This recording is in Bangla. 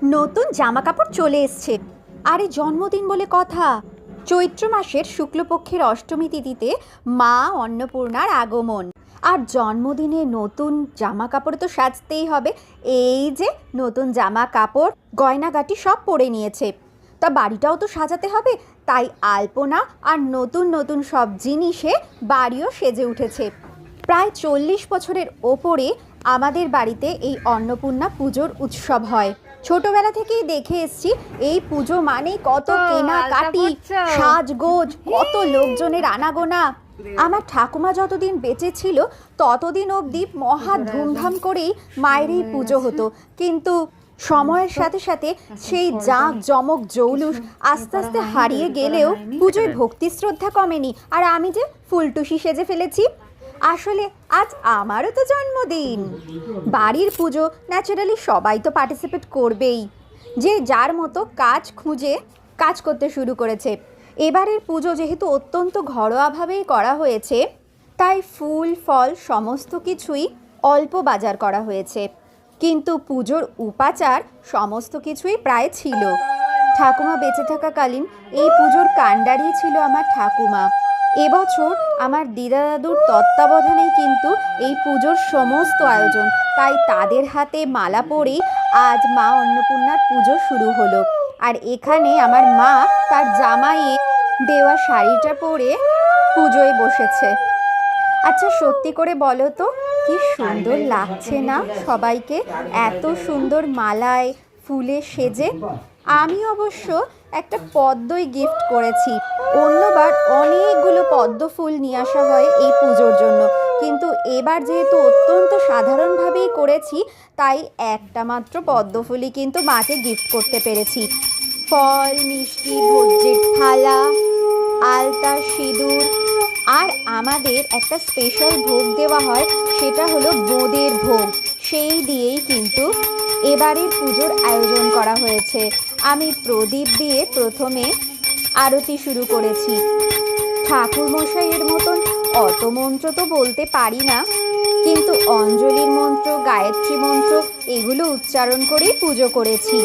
নতুন জামা কাপড় চলে এসছে। আরে জন্মদিন বলে কথা। চৈত্র মাসের শুক্লপক্ষের অষ্টমী তিথিতে মা অন্নপূর্ণার আগমন। আর জন্মদিনে নতুন জামা কাপড় তো সাজতেই হবে। এই যে নতুন জামা কাপড় গয়নাগাটি সব পরে নিয়েছে, তা বাড়িটাও তো সাজাতে হবে। তাই আলপনা আর নতুন নতুন সব জিনিসে বাড়িও সেজে উঠেছে। প্রায় 40 বছরের ওপরে আমাদের বাড়িতে এই অন্নপূর্ণা পুজোর উৎসব হয়। ছোটবেলা থেকেই দেখে এসছি এই পুজো মানে কত কেনাকাটি, সাজগোজ, কত লোকজনের আনাগোনা। আমার ঠাকুমা যতদিন বেঁচে ছিল ততদিন অবধি মহা ধুমধাম করেই মায়ের এই পুজো হতো। কিন্তু সময়ের সাথে সাথে সেই জাঁক জমক জৌলুস আস্তে আস্তে হারিয়ে গেলেও পুজোয় ভক্তি শ্রদ্ধা কমেনি। আর আমি যে ফুলটুসি সেজে ফেলেছি। আসলে আজ আমারও তো জন্মদিন। বাড়ির পুজো, ন্যাচারালি সবাই তো পার্টিসিপেট করবেই। যে যার মতো কাজ খুঁজে কাজ করতে শুরু করেছে। এবারের পুজো যেহেতু অত্যন্ত ঘরোয়াভাবেই করা হয়েছে, তাই ফুল ফল সমস্ত কিছুই অল্প বাজার করা হয়েছে। কিন্তু পুজোর উপাচার সমস্ত কিছুই প্রায় ছিল। ঠাকুমা বেঁচে থাকাকালীন এই পুজোর কাণ্ডারি ছিল আমার ঠাকুমা। এবছর আমার দিদা দাদুর তত্ত্বাবধানেই কিন্তু এই পুজোর সমস্ত আয়োজন। তাই তাদের হাতে মালা পরেই আজ মা অন্নপূর্ণার পুজো শুরু হলো। আর এখানে আমার মা তার জামাইয়ে দেওয়া শাড়িটা পরে পুজোয় বসেছে। আচ্ছা সত্যি করে বলো তো, কি সুন্দর লাগছে না সবাইকে এত সুন্দর মালায় ফুলে সেজে। আমি অবশ্য একটা পদ্মই গিফট করেছি। অন্যবার অনেকগুলো পদ্ম ফুল নিয়ে আসা হয় এই পুজোর জন্য, কিন্তু এবার যেহেতু অত্যন্ত সাধারণভাবেই করেছি, তাই একটা মাত্র পদ্ম ফুলই কিন্তু মাকে গিফট করতে পেরেছি। ফল, মিষ্টি, ভোজ্যের থালা, আলতা, সিঁদুর, আর আমাদের একটা স্পেশাল ভোগ দেওয়া হয়, সেটা হলো বোঁদের ভোগ। সেই দিয়েই কিন্তু এবারের পুজোর আয়োজন করা হয়েছে। আমি প্রদীপ দিয়ে প্রথমে আরতি শুরু করেছি। ঠাকুর মশাইয়ের মতন অত মন্ত্র তো বলতে পারি না, কিন্তু অঞ্জলির মন্ত্র, গায়ত্রী মন্ত্র এগুলো উচ্চারণ করেই পুজো করেছি।